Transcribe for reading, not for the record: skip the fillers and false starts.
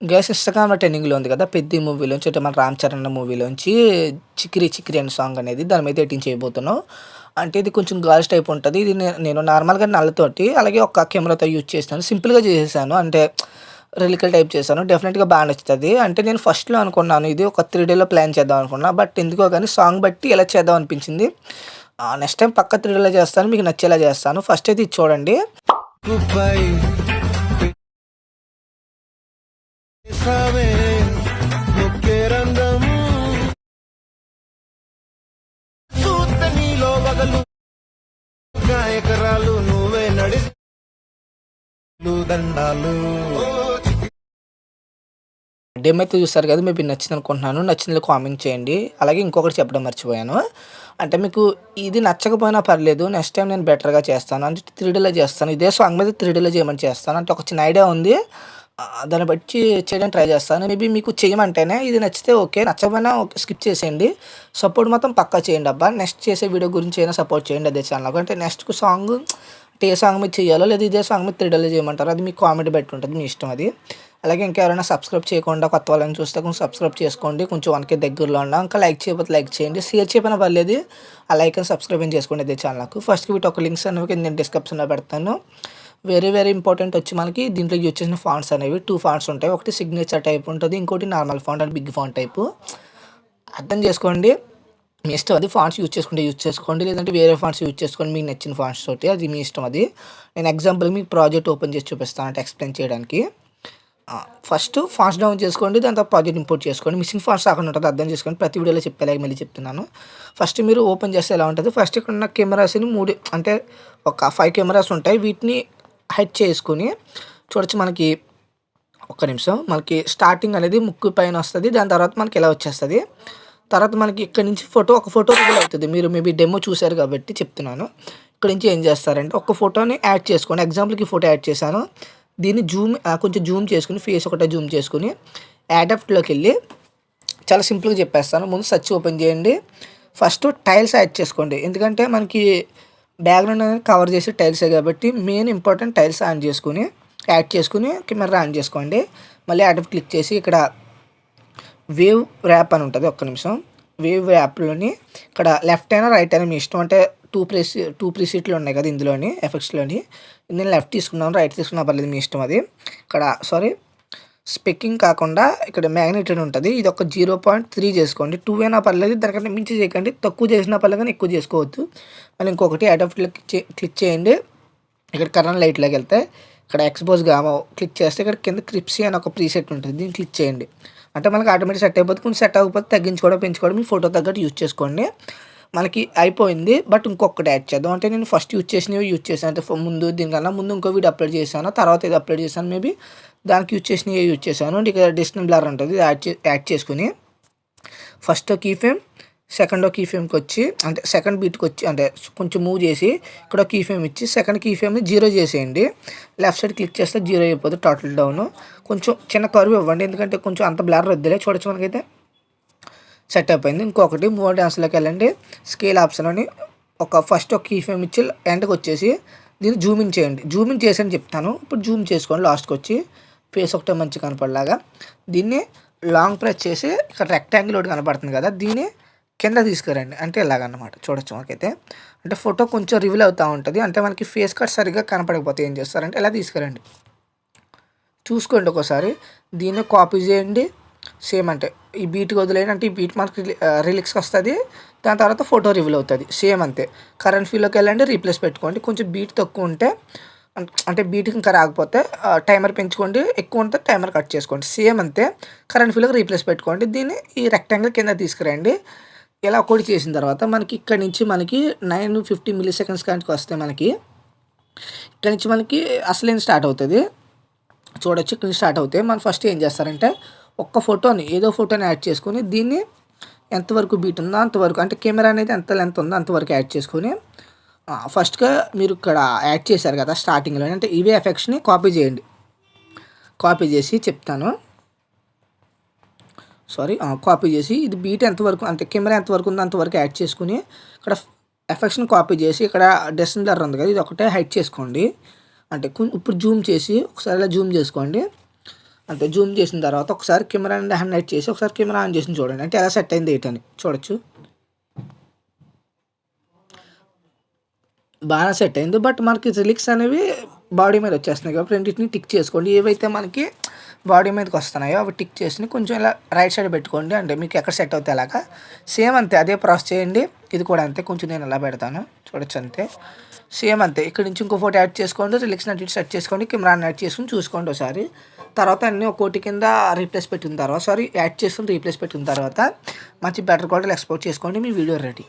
Guys ఇన్‌స్టాగ్రామ్‌లో ట్రెండింగ్‌లో ఉంది కదా! 'పెద్ది' మూవీలోంచి అంటే మన 'రామ్ చరణ్' మూవీలోంచి 'చికిరి చికిరి' అనే సాంగ్ అనేది దాని మీద ఎడిటింగ్ చేయబోతున్నాం. అంటే ఇది కొంచెం గర్ల్స్ టైప్ ఉంటది. ఇది నేను నార్మల్‌గా నల్లతోటి అలాగే ఒక కెమెరాతో యూజ్ చేశాను. సింపుల్‌గా చేసేసాను. అంటే రెలికల్ టైప్ చేశాను. డెఫినిట్‌గా బా నచ్చుతది. అంటే నేను ఫస్ట్‌లో అనుకున్నాను ఇది ఒక 3 డేలో ప్లాన్ చేద్దాం అనుకున్నా. బట్ ఎందుకో గాని సాంగ్ బట్టి ఇలా చేద్దాం అనిపించింది. నెక్స్ట్ టైమ్ పక్కా 3 డేలో చేస్తాను. మీకు నచ్చేలా చేస్తాను. ఫస్ట్ అయితే ఇది చూడండి. కుపై సావే నొక్కే రంగం చూత నీలో వగలు గాయకరాలు నువ్వే నడిలు దండాలు డెమో అయితే చూసారు కదా! మీకు నచ్చిందనుకుంటున్నాను. నచ్చింది కామెంట్ చేయండి. అలాగే ఇంకొకటి చెప్పడం మర్చిపోయాను. అంటే మీకు ఇది నచ్చకపోయినా పర్లేదు. నెక్స్ట్ టైమ్ నేను బెటర్‌గా చేస్తాను. అంటే 3 డీలో చేస్తాను. ఇదే సాంగ్ మీద 3 డీలో చేయమని చేస్తాను. అంటే ఒక చిన్న ఐడియా ఉంది. దాన్ని బట్టి చేయడానికి ట్రై చేస్తాను. మేబీ మీకు చేయమంటేనే ఇది నచ్చితే ఓకే. నచ్చకపోయినా ఓకే స్కిప్ చేసేయండి. సపోర్ట్ మాత్రం పక్కా చేయండబ్బా! నెక్స్ట్ చేసే వీడియో గురించి అయినా సపోర్ట్ చేయండి అదే ఛానల్‌లో. అంటే నెక్స్ట్ సాంగ్ అంటే ఏ సాంగ్ మీద చేయాలో లేదా ఇదే సాంగ్ మీద 3 డీలో చేయమంటారో అది మీ కామెంట్ బట్టి ఉంటది. మీ ఇష్టం అది. అలాగే ఇంకెవరైనా సబ్స్క్రైబ్ చేయకుండా కొత్త వాళ్ళని చూస్తే కొంచెం సబ్స్క్రైబ్ చేసుకోండి. కొంచెం 1,000 దగ్గరలో ఉన్నాం. ఇంకా లైక్ చేయకపోతే లైక్ చేయండి. షేర్ చేయకపోయినా పర్లేదు. ఆ లైక్ అండ్ సబ్స్క్రైబ్ చేసుకోండి ఇదే ఛానల్‌కు. ఫస్ట్‌కి వీటి ఒక లింక్స్ అనేవి కింద నేను డిస్క్రిప్షన్‌లో పెడతాను. వెరీ ఇంపార్టెంట్ వచ్చి మనకి దీంట్లో యూజ్ చేసిన ఫాంట్స్ అనేవి 2 ఫాంట్స్ ఉంటాయి. ఒకటి సిగ్నేచర్ టైప్ ఉంటది. ఇంకోటి నార్మల్ ఫాంట్ అంటే బిగ్ ఫాంట్ టైపు. అర్థం చేసుకోండి. మీ ఇష్టం అది. ఫాంట్స్ యూజ్ చేసుకుంటే యూజ్ చేసుకోండి. లేదంటే వేరే ఫాంట్స్ యూజ్ చేసుకోండి మీకు నచ్చిన ఫాంట్స్ తోటి. అది మీ ఇష్టం అది. నేను ఎగ్జాంపుల్ మీకు ప్రాజెక్ట్ ఓపెన్ చేసి చూపిస్తాను అంటే ఎక్స్‌ప్లెయిన్ చేయడానికి. ఫస్ట్ ఫాస్ట్ డౌన్ చేసుకోండి. దాని తర్వాత ప్రాజెక్ట్ ఇంపోర్ట్ చేసుకోండి. మిస్సింగ్ ఫాస్ట్ రాకుండా ఉంటుంది అర్థం చేసుకోండి. ప్రతి వీడియోలో చెప్పేలాగా మళ్ళీ చెప్తున్నాను. ఫస్ట్ మీరు ఓపెన్ చేస్తే ఎలా ఉంటది. ఫస్ట్ ఇక్కడ ఉన్న కెమెరాస్‌ని 3 అంటే ఒక 5 కెమెరాస్ ఉంటాయి. వీటిని హైడ్ చేసుకొని చూడొచ్చు మనకి ఒక్క నిమిషం. మనకి స్టార్టింగ్ అనేది ముక్కు పైన వస్తది. దాని తర్వాత మనకి ఇలా వచ్చేస్తది. తర్వాత మనకి ఇక్కడి నుంచి ఒక ఫోటో రివీల్ అవుతది. మీరు మేబీ డెమో చూసారు కాబట్టి చెప్తున్నాను. ఇక్కడి నుంచి ఏం చేస్తారంటే ఒక ఫోటోని యాడ్ చేసుకోండి. ఎగ్జాంపుల్‌కి ఈ ఫోటో యాడ్ చేశాను. దీన్ని కొంచెం జూమ్ చేసుకొని ఫేస్ ఒకటే జూమ్ చేసుకొని యాడప్ట్‌లోకెళ్ళి చాలా సింపుల్‌గా చెప్పేస్తాను. ముందు సెర్చ్ ఓపెన్ చేయండి. ఫస్ట్ టైల్స్ యాడ్ చేసుకోండి. ఎందుకంటే మనకి బ్యాక్‌గ్రౌండ్ అనేది కవర్ చేసే టైల్సే కాబట్టి మెయిన్ ఇంపార్టెంట్ టైల్స్ యాడ్ చేసుకొని కెమెరా ఆన్ చేసుకోండి. మళ్ళీ యాడప్ క్లిక్ చేసి ఇక్కడ వేవ్ ర్యాప్ అని ఉంటది. ఒక్క నిమిషం. వేవ్ యాప్‌లోని ఇక్కడ లెఫ్ట్ అయినా రైట్ అయినా మీ ఇష్టం. అంటే 2 ప్రీసెట్లు ఉన్నాయి కదా! ఇందులోని ఎఫెక్ట్స్‌లోని. నేను లెఫ్ట్ తీసుకున్నాను. రైట్ తీసుకున్నా పర్లేదు మీ ఇష్టం అది. ఇక్కడ స్పెక్కింగ్ కాకుండా ఇక్కడ మ్యాగ్నిట్యూడ్ ఉంటది. ఇది ఒక 0.3 చేసుకోండి. 2 అయినా పర్లేదు. దానికంటే మించి చేయకండి. తక్కువ చేసినా పర్లేదు కానీ ఎక్కువ చేసుకోవద్దు. మళ్ళీ ఇంకొకటి అడాప్ట్ క్లిక్ చేయండి. ఇక్కడ కరెంట్ లైట్‌లోకెళ్తే ఇక్కడ ఎక్స్‌పోజ్ గామా క్లిక్ చేస్తే ఇక్కడ కింద క్రిప్సీ అని ఒక ప్రీసెట్ ఉంటుంది. దీన్ని క్లిక్ చేయండి. అంటే మనకి ఆటోమేటిక్ సెట్ అయిపోద్ది. కొంచెం సెట్ అవ్వకపోతే తగ్గించుకోవడం, పెంచుకోవడం మీ ఫోటో తగ్గట్టు యూజ్ చేసుకోండి. మనకి అయిపోయింది. బట్ ఇంకొకటి యాడ్ చేద్దాం. అంటే నేను ఫస్ట్ యూజ్ చేసినవి యూజ్ చేశాను. అంటే దీనికన్నా ముందు ఇంకో వీడియో అప్లోడ్ చేశాను. తర్వాత ఇది అప్లోడ్ చేశాను. మేబీ దానికి యూజ్ చేసినవే యూజ్ చేశాను. అంటే ఇక్కడ డిస్టెన్స్ బ్లర్ ఉంటది. యాడ్ చేసుకొని first key frame, second key ఫ్రేమ్‌కొచ్చి అంటే సెకండ్ బీట్‌కొచ్చి అంటే కొంచెం మూవ్ చేసి ఇక్కడ కీ ఫ్రేమ్ ఇచ్చి సెకండ్ కీ ఫ్రేమ్‌ని 0 చేసేయండి. లెఫ్ట్ సైడ్ క్లిక్ చేస్తే 0 అయిపోద్ది టోటల్ డౌను. కొంచెం చిన్న కర్వ్ ఇవ్వండి. ఎందుకంటే కొంచెం అంత బ్లర్ వద్దులే. చూడొచ్చు మనకైతే సెట్ అయిపోయింది. ఇంకొకటి మూవ్ డాన్స్‌లోకెళ్ళండి. స్కేల్ ఆప్షన్‌లోని ఫస్ట్ ఒక కీ ఫ్రేమ్ ఇచ్చి ఎండ్‌కొచ్చేసి దీన్ని జూమ్ ఇన్ చేయండి. జూమ్ ఇన్ చేసి అని చెప్తాను. ఇప్పుడు జూమ్ చేసుకోండి లాస్ట్‌కొచ్చి ఫేస్ ఒకటే మంచిగా కనపడేలాగా. దీన్ని లాంగ్ ప్రెస్ చేసి ఇక్కడ రెక్టాంగిల్ ఒకటి కనపడుతుంది కదా! దీన్ని కింద తీసుకురండి. అంటే ఇలాగనమాట. చూడొచ్చు మనకైతే. అంటే ఫోటో కొంచెం రివీల్ అవుతా ఉంటది. అంటే మనకి ఫేస్ కట్ సరిగ్గా కనపడకపోతే ఏం చేస్తారంటే ఇలా తీసుకురండి. చూసుకోండి ఒక్కోసారి. దీన్ని కాపీ చేయండి. సేమ్ అంటే ఈ బీట్‌కి వదిలేయండి. అంటే ఈ బీట్ మనకి రిలిక్స్‌కి వస్తది. దాని తర్వాత ఫోటో రివీల్ అవుతది. సేమ్ అంతే. కరెంట్ ఫీల్‌లోకెళ్ళండి. రీప్లేస్ పెట్టుకోండి. కొంచెం బీట్ తక్కువ ఉంటే అంటే బీట్‌కి ఇంకా రాకపోతే టైమర్ పెంచుకోండి. ఎక్కువ ఉంటే టైమర్ కట్ చేసుకోండి. సేమ్ అంతే. కరెంట్ ఫీల్‌లోకి రీప్లేస్ పెట్టుకోండి. దీన్ని ఈ రెక్టాంగిల్ కింద తీసుకురండి. ఇలా ఒకటి చేసిన తర్వాత మనకి ఇక్కడి నుంచి మనకి 9:50 మిల్లీ సెకండ్స్ కాడికి వస్తే మనకి ఇక్కడి నుంచి మనకి అసలైంది స్టార్ట్ అవుతది. చూడొచ్చు ఇక్కడ నుంచి స్టార్ట్ అవుతాయి. మనం ఫస్ట్ ఏం చేస్తారంటే ఒక్క ఫోటోని ఏదో ఫోటోని యాడ్ చేసుకొని దీన్ని ఎంతవరకు బీట్ ఉందో అంతవరకు అంటే కెమెరా అనేది ఎంత లెంత్ ఉందో అంతవరకు యాడ్ చేసుకొని ఫస్ట్‌గా మీరు ఇక్కడ యాడ్ చేశారు కదా! స్టార్టింగ్‌లోనే అంటే ఇవే ఎఫెక్ట్స్‌ని కాపీ చేయండి. కాపీ చేసి చెప్తాను. కాపీ చేసి ఇది బీట్ ఎంతవరకు అంటే కెమెరా ఎంతవరకు ఉందో అంతవరకు యాడ్ చేసుకొని ఇక్కడ ఎఫెక్ట్స్‌ని కాపీ చేసి ఇక్కడ డిస్టెన్స్ బ్లర్ ఉంది కదా! ఇది ఒకటే హైడ్ చేసుకోండి. అంటే ఇప్పుడు జూమ్ చేసి ఒకసారి ఇలా జూమ్ చేసుకోండి. అంతే జూమ్ చేసిన తర్వాత ఒకసారి కెమెరా హైలైట్ చేసి ఒకసారి కెమెరా ఆన్ చేసి చూడండి, అంటే ఎలా సెట్ అయింది ఏంటని చూడొచ్చు. బాగా సెట్ అయింది. బట్ మనకి రిలిక్స్ అనేవి బాడీ మీద వచ్చేస్తున్నాయి కాబట్టి రెండింటిని టిక్ చేసుకోండి. ఏవైతే మనకి బాడీ మీదకి వస్తున్నాయో అవి టిక్ చేసి కొంచెం ఇలా రైట్ సైడ్ పెట్టుకోండి, అంటే మీకు ఎక్కడ సెట్ అవుతే అలాగా. సేమ్ అంతే అదే ప్రాసెస్ చేయండి. ఇది కూడా అంతే, కొంచెం నేను ఇలా పెడతాను చూడొచ్చు అంతే. సేమ్ అంతే, ఇక్కడ నుంచి ఇంకో ఫోటో యాడ్ చేసుకోండి, రిలిక్స్ అటు సెట్ చేసుకోండి, కెమెరాని యాడ్ చేసుకుని చూసుకోండి ఒకసారి. తర్వాత అన్నీ ఒక్కోటి కింద రీప్లేస్ పెట్టిన తర్వాత యాడ్ చేసుకుని రీప్లేస్ పెట్టిన తర్వాత మంచి బెటర్ క్వాలిటీలో ఎక్స్పోర్ట్ చేసుకోండి, మీ వీడియో రెడీ.